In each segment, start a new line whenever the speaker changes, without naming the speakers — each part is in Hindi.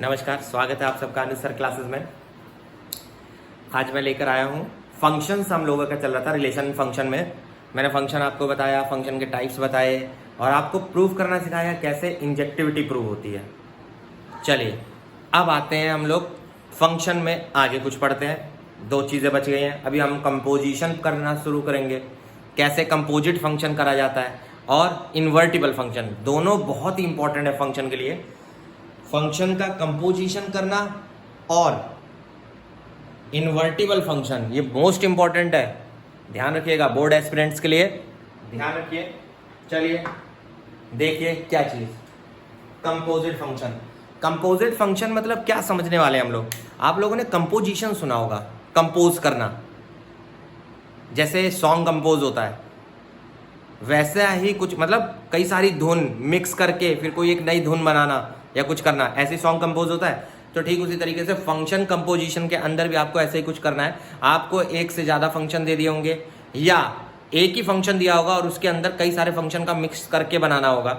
नमस्कार, स्वागत है आप सबका अनुज सर क्लासेस में। आज मैं लेकर आया हूँ फंक्शंस। हम लोगों का चल रहा था रिलेशन फंक्शन में। मैंने फंक्शन आपको बताया, फंक्शन के टाइप्स बताए और आपको प्रूव करना सिखाया कैसे इंजेक्टिविटी प्रूव होती है। चलिए अब आते हैं हम लोग फंक्शन में, आगे कुछ पढ़ते हैं। दो चीज़ें बच गई हैं। अभी हम कंपोजिशन करना शुरू करेंगे, कैसे कंपोजिट फंक्शन करा जाता है और इन्वर्टिबल फंक्शन। दोनों बहुत ही इंपॉर्टेंट है फंक्शन के लिए। फंक्शन का कंपोजिशन करना और इन्वर्टिबल फंक्शन, ये मोस्ट इंपॉर्टेंट है। ध्यान रखिएगा बोर्ड एस्पिरेंट्स के लिए, ध्यान रखिए। चलिए देखिए क्या चीज कंपोजिट फंक्शन। कंपोजिट फंक्शन मतलब क्या समझने वाले हैं हम लोग। आप लोगों ने कंपोजिशन सुना होगा, कंपोज करना, जैसे सॉन्ग कंपोज होता है वैसा ही कुछ, मतलब कई सारी धुन मिक्स करके फिर कोई एक नई धुन बनाना या कुछ करना, ऐसे सॉन्ग कंपोज होता है। तो ठीक उसी तरीके से फंक्शन कंपोजिशन के अंदर भी आपको ऐसे ही कुछ करना है। आपको एक से ज़्यादा फंक्शन दे दिए होंगे या एक ही फंक्शन दिया होगा और उसके अंदर कई सारे फंक्शन का मिक्स करके बनाना होगा,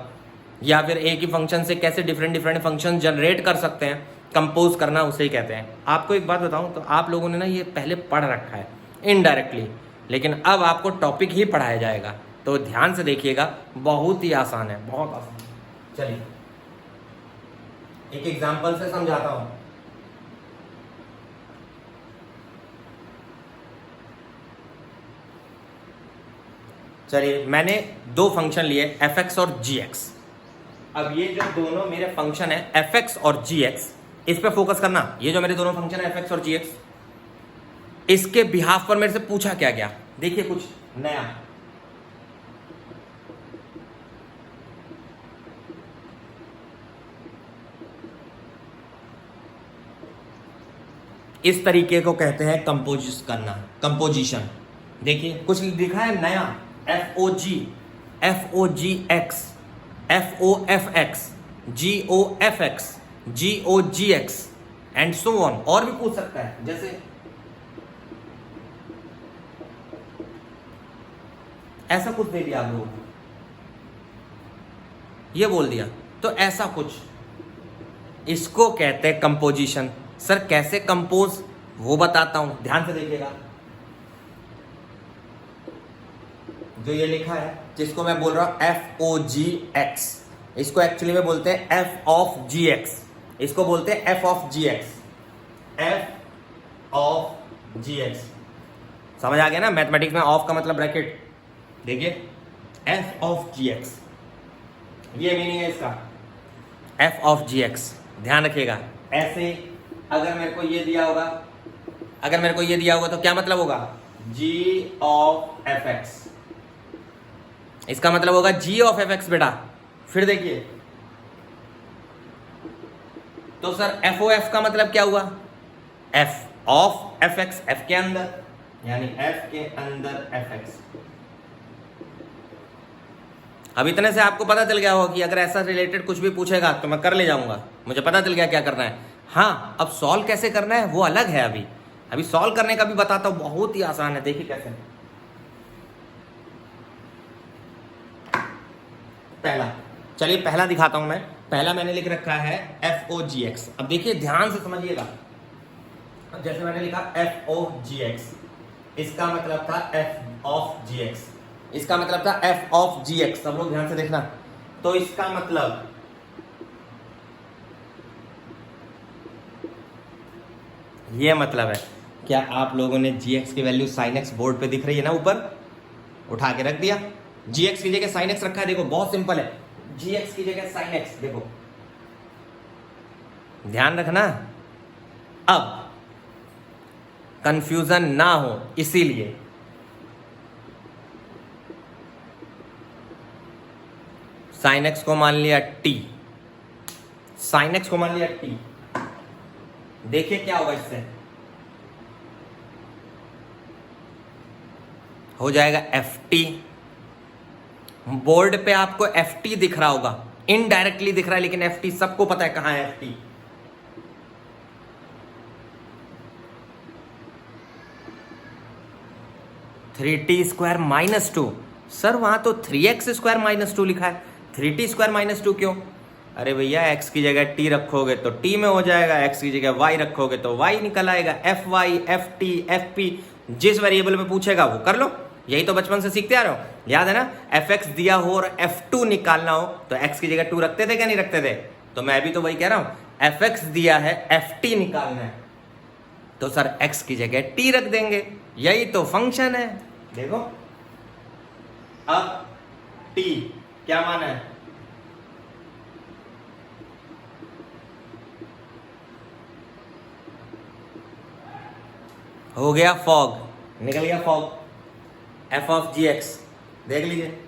या फिर एक ही फंक्शन से कैसे डिफरेंट डिफरेंट फंक्शन जनरेट कर सकते हैं, कंपोज करना उसे ही कहते हैं। आपको एक बात बताऊं तो आप लोगों ने ना ये पहले पढ़ रखा है इनडायरेक्टली, लेकिन अब आपको टॉपिक ही पढ़ाया जाएगा, तो ध्यान से देखिएगा। बहुत ही आसान है, बहुत आसान। चलिए एक एग्जांपल से समझाता हूं। चलिए मैंने दो फंक्शन लिए f(x) और g(x). अब ये जो दोनों मेरे फंक्शन है f(x) और g(x), इस पे फोकस करना। ये जो मेरे दोनों फंक्शन है f(x) और g(x), इसके बिहाफ पर मेरे से पूछा क्या गया, देखिए कुछ नया। इस तरीके को कहते हैं कंपोजिस करना, कंपोजिशन। देखिए कुछ लिखा है नया, FOG, FOGX, FOFX, GOFX, GOGX and so on. और भी पूछ सकता है, जैसे ऐसा कुछ दे दिया आप लोगों को, ये बोल दिया, तो ऐसा कुछ, इसको कहते हैं कंपोजिशन। सर कैसे कंपोज, वो बताता हूं, ध्यान से देखिएगा। जो ये लिखा है, जिसको मैं बोल रहा हूं FOGX, इसको एक्चुअली में बोलते हैं F of GX, इसको बोलते हैं F of GX, F of GX। समझ आ गया ना, मैथमेटिक्स में ऑफ का मतलब ब्रैकेट। देखिए F of GX, ये मीनिंग है इसका, F of GX। ध्यान रखिएगा। ऐसे अगर मेरे को ये दिया होगा, अगर मेरे को ये दिया होगा तो क्या मतलब होगा, G of FX, इसका मतलब होगा G of FX बेटा। फिर देखिए तो सर FOF का मतलब क्या हुआ, F of FX, F के अंदर, यानी F के अंदर FX। अब इतने से आपको पता चल गया होगा कि अगर ऐसा रिलेटेड कुछ भी पूछेगा तो मैं कर ले जाऊंगा, मुझे पता चल गया क्या करना है। हाँ, अब सॉल्व कैसे करना है वो अलग है। अभी सॉल्व करने का भी बताता हूं, बहुत ही आसान है। देखिए कैसे, पहला, चलिए पहला दिखाता हूं मैं। पहला मैंने लिख रखा है FOGX। अब देखिए ध्यान से समझिएगा। जैसे मैंने लिखा FOGX, इसका मतलब था F of GX, इसका मतलब था F of GX। सब लोग ध्यान से देखना। तो इसका मतलब ये मतलब है, क्या आप लोगों ने GX की वैल्यू sin x बोर्ड पे दिख रही है ना, ऊपर उठा के रख दिया। GX की जगह sin x रखा है, देखो बहुत सिंपल है। GX की जगह sin x, देखो ध्यान रखना। अब कंफ्यूजन ना हो इसीलिए sin x को मान लिया t, sin x को मान लिया t। देखिए क्या होगा, इससे हो जाएगा FT। बोर्ड पे आपको FT दिख रहा होगा, इनडायरेक्टली दिख रहा है, लेकिन FT सबको पता है कहां है FT। 3t² -2, सर वहां तो 3x² -2 लिखा है, 3t² -2 क्यों? अरे भैया x की जगह t रखोगे तो t में हो जाएगा, x की जगह y रखोगे तो y निकल आएगा। F y, f t, f p, जिस वेरिएबल पे पूछेगा वो कर लो। यही तो बचपन से सीखते आ रहे हो, याद है ना। एफ एक्स दिया हो और एफ टू निकालना हो तो x की जगह 2 रखते थे क्या नहीं रखते थे? तो मैं भी तो वही कह रहा हूँ, एफ एक्स दिया है, एफ टी निकालना है तो सर x की जगह t रख देंगे, यही तो फंक्शन है। देखो अब t क्या माना है? हो गया फॉग, निकल गया fog, f of g x. देख लीजिए,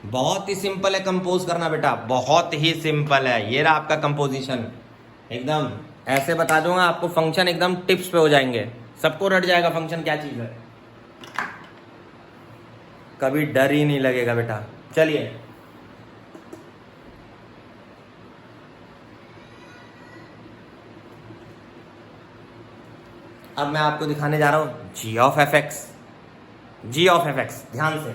बहुत ही सिंपल है कंपोज करना बेटा, बहुत ही सिंपल है। ये रहा आपका कंपोजिशन, एकदम ऐसे बता दूंगा आपको, फंक्शन एकदम टिप्स पे हो जाएंगे, सबको रट जाएगा फंक्शन क्या चीज है, कभी डर ही नहीं लगेगा बेटा। चलिए अब मैं आपको दिखाने जा रहा हूं g of f x. G of f x, ध्यान से,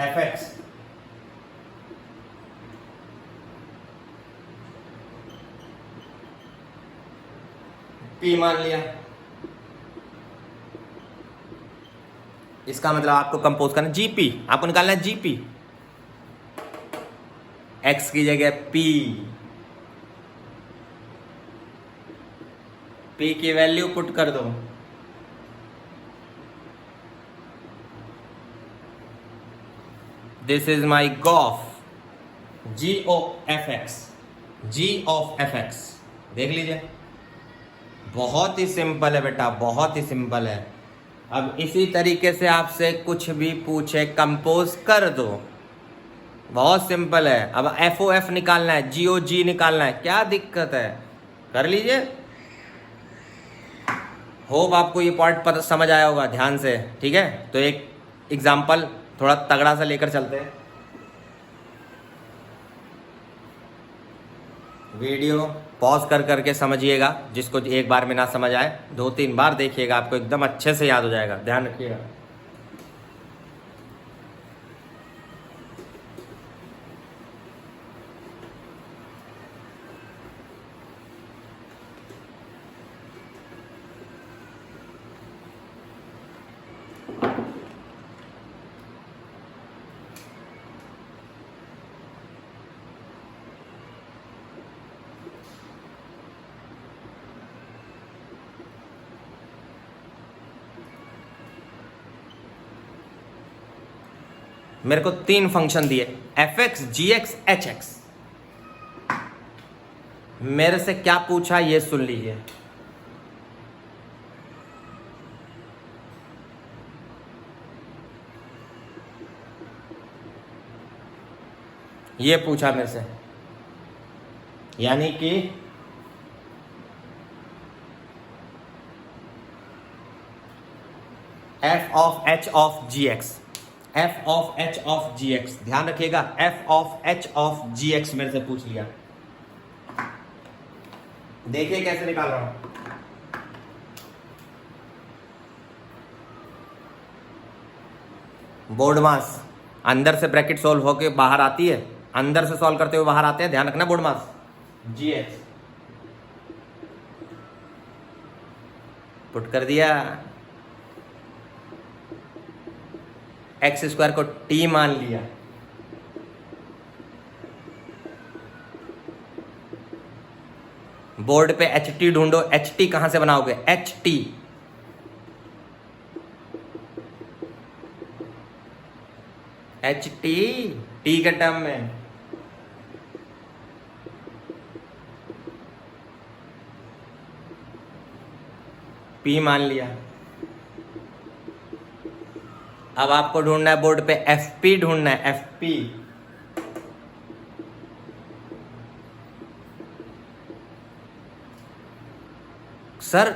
एफ एक्स पी मान लिया, इसका मतलब आपको कंपोज करना जीपी, आपको निकालना है जीपी। एक्स की जगह पी, पी की वैल्यू पुट कर दो, this is my gof, g o f x, g of f x. देख लीजिए, बहुत ही सिंपल है बेटा, बहुत ही सिंपल है। अब इसी तरीके से आपसे कुछ भी पूछे कंपोज कर दो, बहुत सिंपल है। अब एफ ओ एफ निकालना है, जी ओ जी निकालना है, क्या दिक्कत है, कर लीजिए। होप आपको ये पॉइंट पता समझ आया होगा ध्यान से, ठीक है। तो एक एग्जाम्पल थोड़ा तगड़ा सा लेकर चलते हैं, वीडियो पॉज कर करके समझिएगा, जिसको एक बार में ना समझ आए 2-3 बार देखिएगा, आपको एकदम अच्छे से याद हो जाएगा, ध्यान रखिएगा। मेरे को 3 फंक्शन दिए, एफ एक्स, जी एक्स, एच एक्स। मेरे से क्या पूछा ये सुन लीजिए, ये पूछा मेरे से, यानी कि f of h of g x, f of h of g x, ध्यान रखिएगा, f of h of g x मेरे से पूछ लिया। देखिए कैसे निकाल रहा हूं, बोर्ड मास अंदर से ब्रैकेट सोल्व होके बाहर आती है, अंदर से सॉल्व करते हुए बाहर आते हैं, ध्यान रखना। बोर्ड मास जी एक्स पुट कर दिया, एक्स स्क्वायर को टी मान लिया, बोर्ड पे एच टी ढूंढो, एच टी कहां से बनाओगे, H T, H T, T के टर्म में, पी मान लिया। अब आपको ढूंढना है बोर्ड पे एफ पी ढूंढना है, एफ पी। सर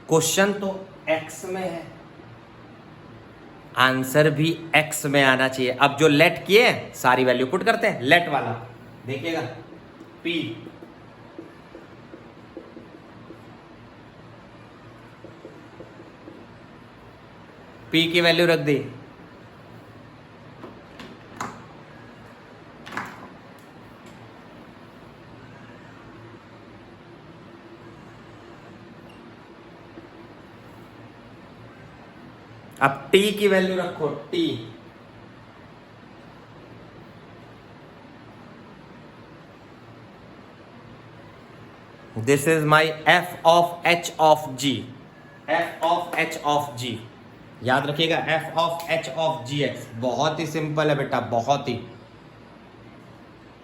क्वेश्चन तो एक्स में है, आंसर भी एक्स में आना चाहिए। अब जो लेट किए सारी वैल्यू पुट करते हैं, लेट वाला देखिएगा, पी, पी की वैल्यू रख दी, अब टी की वैल्यू रखो, t, this is my f of h of g, f of h of g, याद रखिएगा f of h of g x. बहुत ही सिंपल है बेटा, बहुत ही।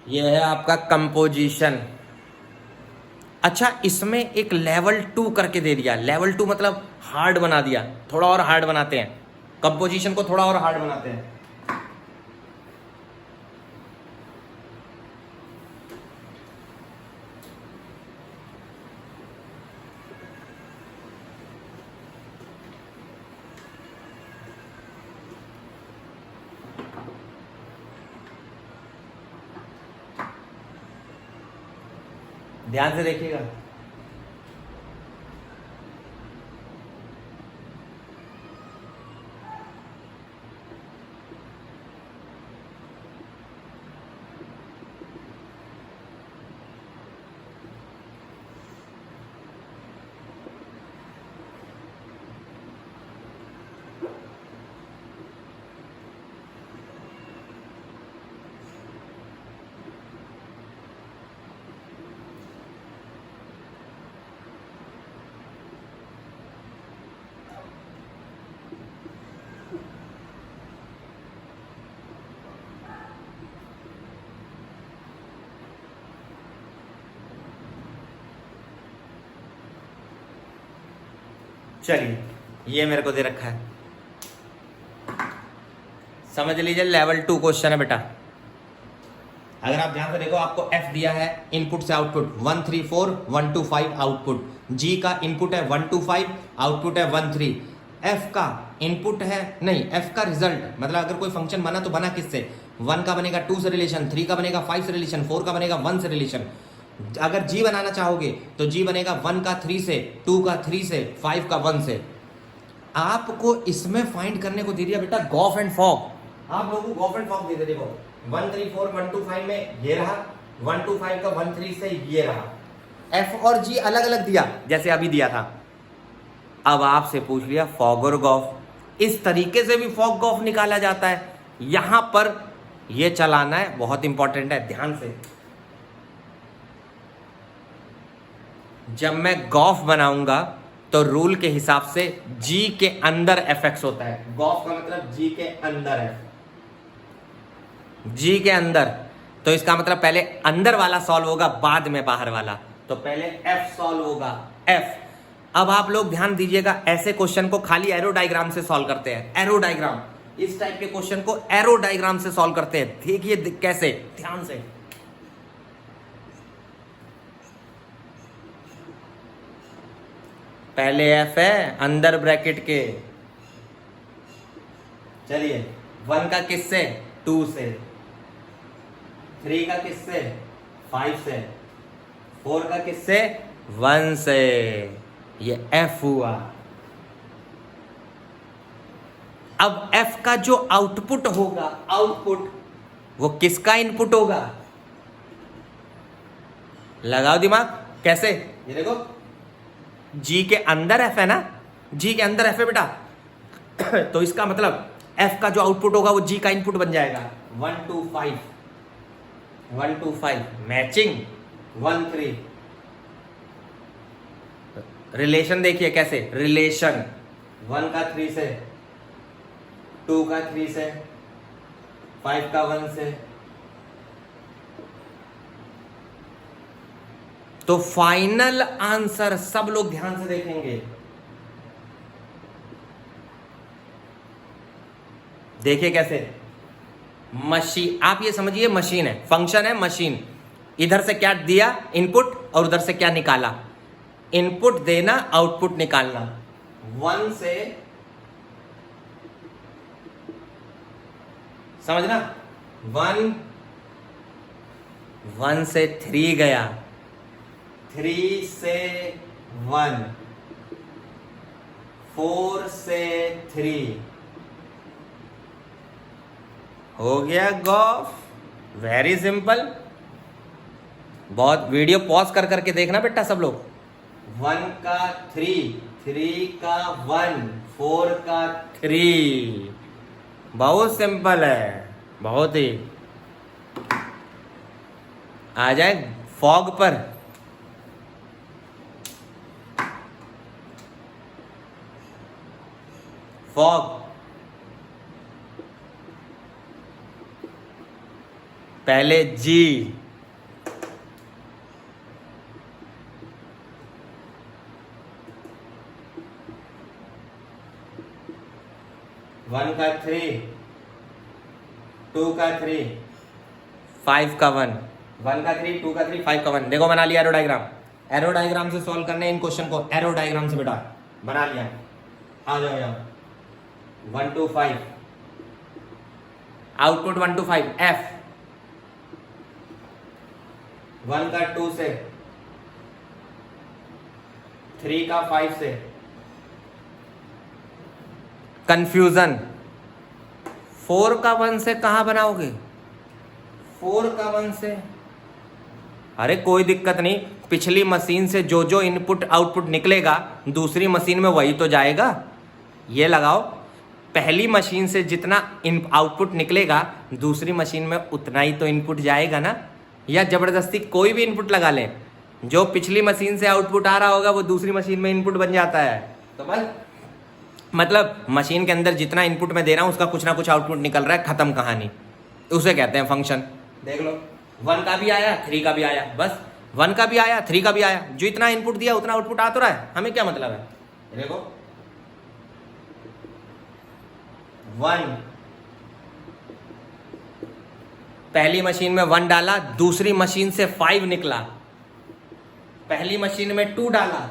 यह है आपका कंपोजिशन। अच्छा, इसमें एक लेवल 2 करके दे दिया। लेवल 2 मतलब हार्ड बना दिया, थोड़ा और हार्ड बनाते हैं, कंपोजिशन को थोड़ा और हार्ड बनाते हैं। ध्यान से देखिएगा। चलिए, ये मेरे को दे रखा है, समझ लीजिए लेवल 2 क्वेश्चन है बेटा। अगर आप ध्यान से देखो, आपको एफ दिया है इनपुट से आउटपुट 1 3 4 1 2 5 आउटपुट, जी का इनपुट है 1 2 5 आउटपुट है 1 3, एफ का इनपुट है नहीं, एफ का रिजल्ट मतलब अगर कोई फंक्शन बना तो बना किससे, 1 का बनेगा 2 से रिलेशन, 3 का बनेगा 5 से रिलेशन, 4 का बनेगा 1 से रिलेशन। अगर जी बनाना चाहोगे तो जी बनेगा 1 का 3 से, 2 का 3 से, 5 का 1 से। आपको इसमें फाइंड करने को दे दिया बेटा गॉफ एंड फॉग। आप लोगों को गॉफ एंड फॉग दे दे, देखो 1 3 4 1 2 5 में ये रहा, 1 2 5 का 1 3 से ये रहा। एफ और जी अलग अलग दिया जैसे अभी दिया था। अब आपसे पूछ लिया फॉग और गॉफ, इस तरीके से भी फॉग गॉफ निकाला जाता है। यहां पर ये चलाना है, बहुत इंपॉर्टेंट है, ध्यान से। जब मैं गॉफ बनाऊंगा तो रूल के हिसाब से जी के अंदर एफ एक्स होता है। गॉफ का मतलब जी के अंदर है, जी के अंदर, तो इसका मतलब पहले अंदर वाला सॉल्व होगा बाद में बाहर वाला, तो पहले एफ सॉल्व होगा, एफ। अब आप लोग ध्यान दीजिएगा, ऐसे क्वेश्चन को खाली एरो डायग्राम से सॉल्व करते हैं, एरो डायग्राम, इस टाइप के क्वेश्चन को एरो डायग्राम से सॉल्व करते हैं। देखिए कैसे, ध्यान से। पहले एफ है अंदर ब्रैकेट के, चलिए 1 का किससे, 2 से, 3 का किससे, 5 से, 4 का किससे, 1 से, ये एफ हुआ। अब एफ का जो आउटपुट होगा, आउटपुट वो किसका इनपुट होगा, लगाओ दिमाग, कैसे, ये देखो जी के अंदर एफ है ना, जी के अंदर एफ है बेटा तो इसका मतलब एफ का जो आउटपुट होगा वो जी का इनपुट बन जाएगा। 1 2 5 1 2 5 मैचिंग, 1 3। रिलेशन देखिए कैसे, रिलेशन 1 का 3 से, 2 का 3 से, 5 का 1 से। तो फाइनल आंसर सब लोग ध्यान से देखेंगे, देखिए कैसे, मशीन, आप ये समझिए मशीन है, फंक्शन है मशीन। इधर से क्या दिया इनपुट और उधर से क्या निकाला, इनपुट देना आउटपुट निकालना। 1 से समझना, 1 से 3 गया, 3 से 1, 4 से 3, हो गया गॉफ। Very simple. बहुत वीडियो पॉज कर करके देखना बेटा सब लोग। 1 का 3, 3 का 1, 4 का 3, बहुत सिंपल है, बहुत ही। आ जाए फॉग पर। फॉग पहले जी, वन का 3, 2 का 3, 5 का 1, 1 का 3, 2 का 3, 5 का 1। देखो बना लिया एरो डायग्राम। एरो डायग्राम से सॉल्व करने इन क्वेश्चन को, एरो डायग्राम से बेटा बना लिया। आ जाओ यहाँ, 1 to 5, आउटपुट 1 to 5 F, 1 का 2 से, 3 का 5 से, कंफ्यूजन। 4 का 1 से कहां बनाओगे? 4 का 1 से, अरे कोई दिक्कत नहीं, पिछली मशीन से जो जो इनपुट आउटपुट निकलेगा दूसरी मशीन में वही तो जाएगा। ये लगाओ, पहली मशीन से जितना आउटपुट निकलेगा दूसरी मशीन में उतना ही तो इनपुट जाएगा ना। या जबरदस्ती कोई भी इनपुट लगा लें, जो पिछली मशीन से आउटपुट आ रहा होगा वो दूसरी मशीन में इनपुट बन जाता है। तो बस मतलब मशीन के अंदर जितना इनपुट मैं दे रहा हूं उसका कुछ ना कुछ आउटपुट निकल रहा है, खत्म कहानी। उसे कहते हैं फंक्शन। देख लो, 1 का भी आया, 3 का भी आया, बस 1 का भी आया, 3 का भी आया, जो इतना इनपुट दिया उतना आउटपुट आ तो रहा है, हमें क्या मतलब है। देखो 1, पहली मशीन में 1 डाला, दूसरी मशीन से 5 निकला, पहली मशीन में 2 डाला,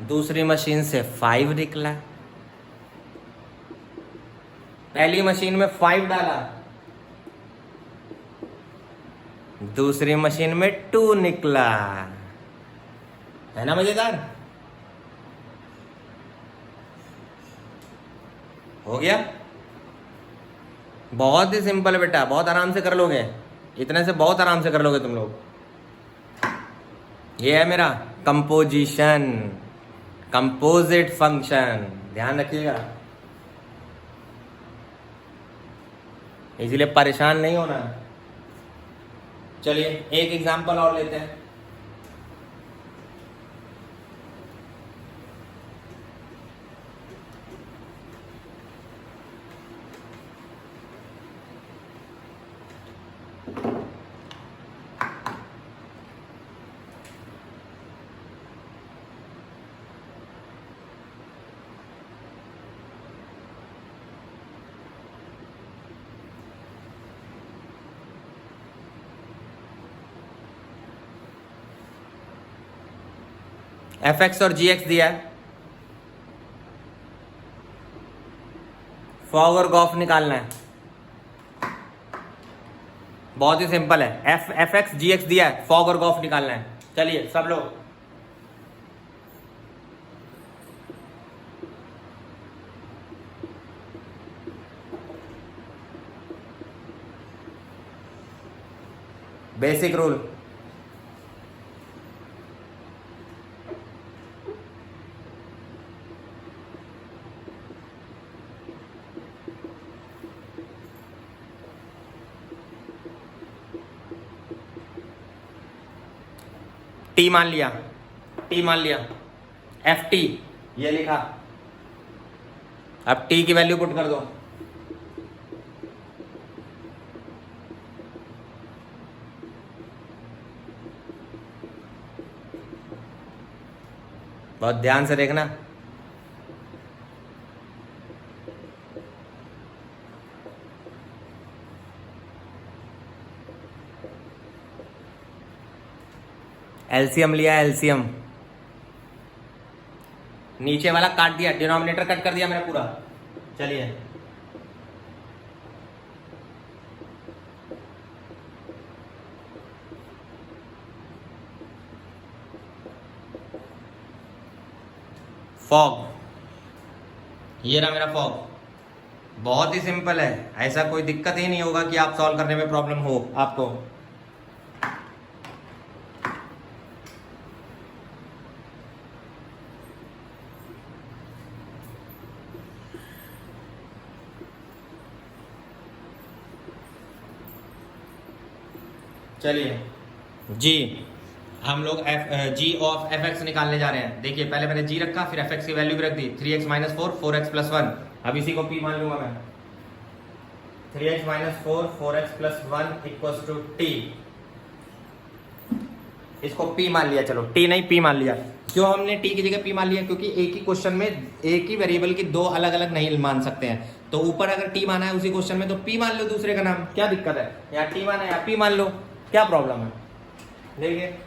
दूसरी मशीन से 5 निकला, पहली मशीन में 5 डाला, दूसरी मशीन में 2 निकला। है ना मजेदार? हो गया, बहुत ही सिंपल बेटा, बहुत आराम से कर लोगे, इतने से बहुत आराम से कर लोगे तुम लोग। ये है मेरा कंपोजिशन, कंपोजिट फंक्शन, ध्यान रखिएगा, इसलिए परेशान नहीं होना। चलिए एक एग्जांपल और लेते हैं। fx और gx दिया है, फॉग और गॉफ निकालना है, बहुत ही सिंपल है। fx gx दिया है, फॉग और गॉफ निकालना है। चलिए सब लोग बेसिक रूल, टी मान लिया, टी मान लिया, एफ टी ये लिखा, अब टी की वैल्यू पुट कर दो। बहुत ध्यान से देखना, एलसीएम लिया, एलसीएम नीचे वाला काट दिया, डिनोमिनेटर कट कर दिया मैंने पूरा। चलिए फॉग, ये रहा मेरा फॉग, बहुत ही सिंपल है, ऐसा कोई दिक्कत ही नहीं होगा कि आप सॉल्व करने में प्रॉब्लम हो आपको। चलिए जी, हम लोग जी ऑफ एफ एक्स निकालने जा रहे हैं। देखिए पहले मैंने जी रखा, फिर एफ एक्स की वैल्यू भी रख दी, 3x माइनस 4 4x प्लस 1। अब इसी को p मान लूंगा मैं, 3x minus 4 4x plus 1 equals to t। इसको p मान लिया, चलो t नहीं p मान लिया। क्यों हमने t की जगह p मान लिया? क्योंकि एक ही क्वेश्चन में एक ही वेरिएबल की दो अलग अलग नहीं मान सकते हैं। तो ऊपर अगर t माना है उसी क्वेश्चन में तो p मान लो दूसरे का नाम, क्या दिक्कत है? या t माना है या p मान लो, क्या प्रॉब्लम है? देखिए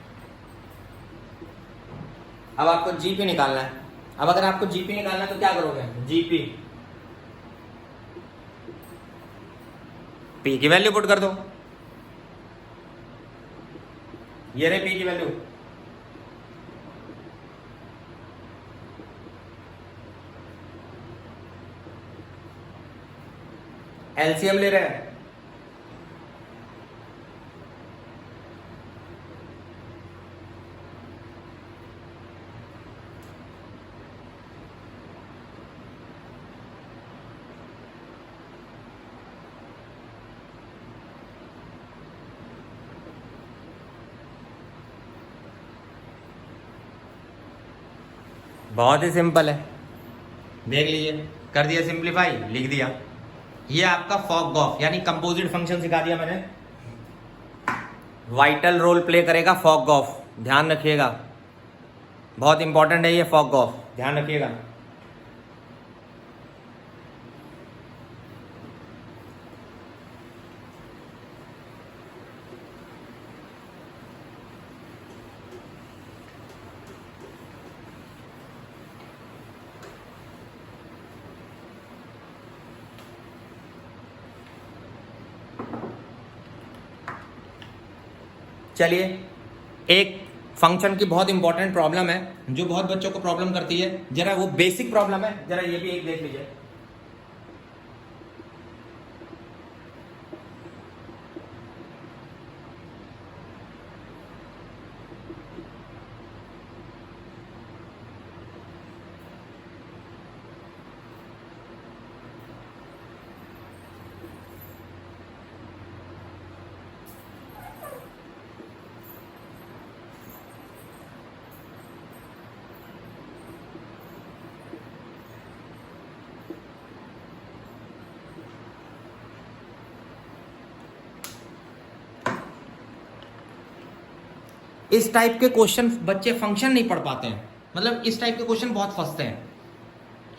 अब आपको जीपी निकालना है। अब अगर आपको जीपी निकालना है तो क्या करोगे? जीपी पी की वैल्यू पुट कर दो, ये रहे पी की वैल्यू। एलसीएम ले रहे हैं, बहुत ही सिंपल है, देख लीजिए, कर दिया सिंप्लीफाई, लिख दिया। ये आपका फॉग गॉफ यानी कंपोजिट फंक्शन सिखा दिया मैंने। वाइटल रोल प्ले करेगा फॉग गॉफ, ध्यान रखिएगा, बहुत इंपॉर्टेंट है ये फॉग गॉफ, ध्यान रखिएगा। चलिए एक फंक्शन की बहुत इंपॉर्टेंट प्रॉब्लम है जो बहुत बच्चों को प्रॉब्लम करती है, जरा वो बेसिक प्रॉब्लम है, जरा ये भी एक देख लीजिए। इस टाइप के क्वेश्चन बच्चे फंक्शन नहीं पढ़ पाते हैं, मतलब इस टाइप के क्वेश्चन बहुत फंसते हैं।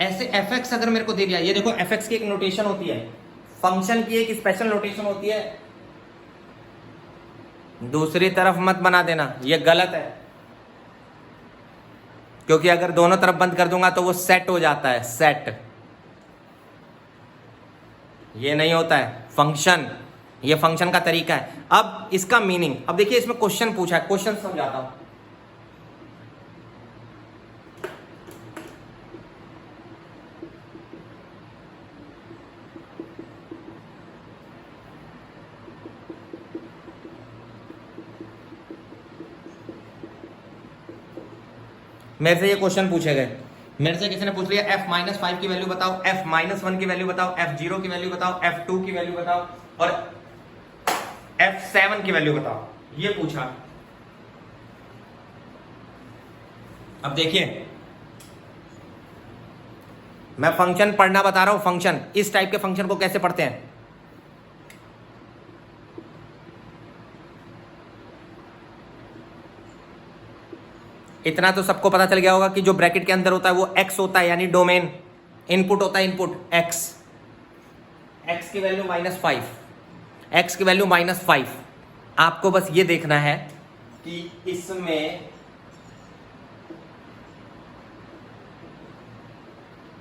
ऐसे एफ एक्स अगर मेरे को दे दिया, ये देखो एफ एक्स की एक नोटेशन होती है, फंक्शन की एक स्पेशल नोटेशन होती है, दूसरी तरफ मत बना देना, ये गलत है। क्योंकि अगर दोनों तरफ बंद कर दूंगा तो वो सेट हो जाता है, सेट, ये नहीं होता है फंक्शन, ये फंक्शन का तरीका है। अब इसका मीनिंग, अब देखिए इसमें क्वेश्चन पूछा है, क्वेश्चन समझाता हूं। मेरे से ये क्वेश्चन पूछे गए, मेरे से किसी ने पूछ लिया f माइनस 5 की वैल्यू बताओ, f माइनस 1 की वैल्यू बताओ, f0 की वैल्यू बताओ, f2 की वैल्यू बताओ और f7 की वैल्यू बताओ, ये पूछा। अब देखिए मैं फंक्शन पढ़ना बता रहा हूं, फंक्शन, इस टाइप के फंक्शन को कैसे पढ़ते हैं। इतना तो सबको पता चल गया होगा कि जो ब्रैकेट के अंदर होता है वो x होता है, यानी डोमेन, इनपुट होता है, इनपुट x, x की वैल्यू -5, x की वैल्यू -5। आपको बस ये देखना है कि इसमें,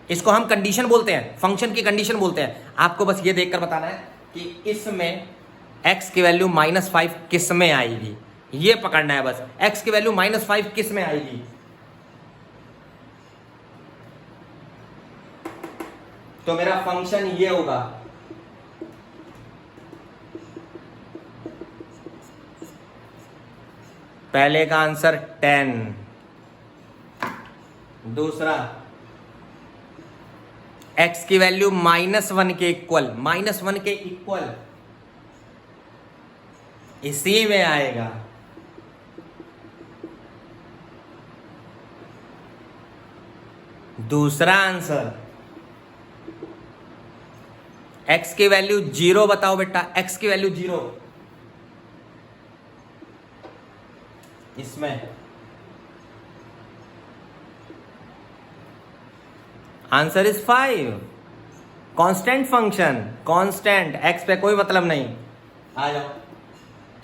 इसको हम कंडीशन बोलते हैं, फंक्शन की कंडीशन बोलते हैं। आपको बस ये देखकर बताना है कि इसमें x की वैल्यू -5 किस में आएगी, ये पकड़ना है बस। x की वैल्यू -5 किस में आएगी, तो मेरा फंक्शन ये होगा, पहले का आंसर 10, दूसरा x की वैल्यू -1 के इक्वल, -1 के इक्वल इसी में आएगा। दूसरा आंसर, x की वैल्यू 0 बताओ बेटा, x की वैल्यू 0, इसमें answer is 5। Constant function, constant, x पे कोई मतलब नहीं। आ जाओ,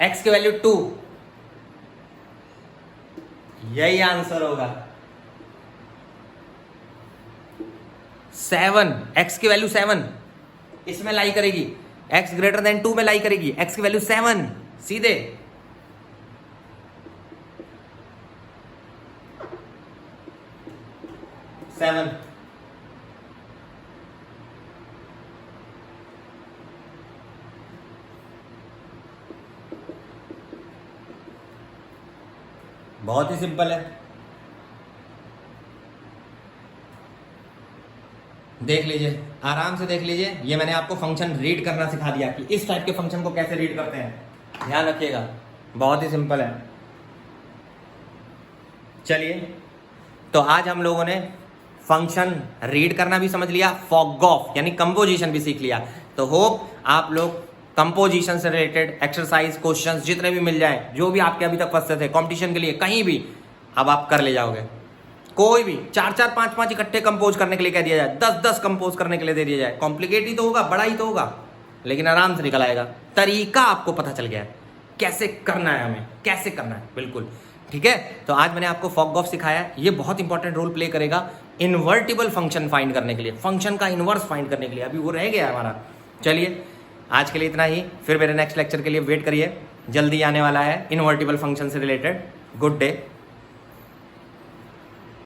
x की वैल्यू 2, यही आंसर होगा। 7, x की वैल्यू 7 इसमें लाई करेगी, x ग्रेटर देन 2 में लाई करेगी, x की वैल्यू 7 सीधे। सेवन, बहुत ही सिंपल है। देख लीजिए, आराम से देख लीजिए। ये मैंने आपको फंक्शन रीड करना सिखा दिया कि इस टाइप के फंक्शन को कैसे रीड करते हैं, ध्यान रखिएगा, बहुत ही सिंपल है। चलिए, तो आज हम लोगों ने फंक्शन रीड करना भी समझ लिया, फॉगॉफ यानी कंपोजिशन भी सीख लिया। तो होप आप लोग कंपोजिशन से रिलेटेड एक्सरसाइज, क्वेश्चंस जितने भी मिल जाए, जो भी आपके अभी तक फंसते थे कंपटीशन के लिए कहीं भी, अब आप कर ले जाओगे। कोई भी 4-4, 5-5 इकट्ठे कंपोज करने के लिए कह दिया जाए, 10-10 कंपोज करने के लिए दे दिया जाए, कॉम्प्लिकेट ही तो होगा, बड़ा ही तो होगा, लेकिन आराम से निकल आएगा। तरीका आपको पता चल गया है कैसे करना है, हमें कैसे करना है, बिल्कुल ठीक है। तो आज मैंने आपको फॉगॉफ सिखाया, ये बहुत इंपॉर्टेंट रोल प्ले करेगा इन्वर्टिबल फंक्शन फाइंड करने के लिए, फंक्शन का इनवर्स फाइंड करने के लिए। अभी वो रह गया हमारा। चलिए, आज के लिए इतना ही, फिर मेरे नेक्स्ट लेक्चर के लिए वेट करिए, जल्दी आने वाला है इन्वर्टिबल फंक्शन से रिलेटेड। Good day.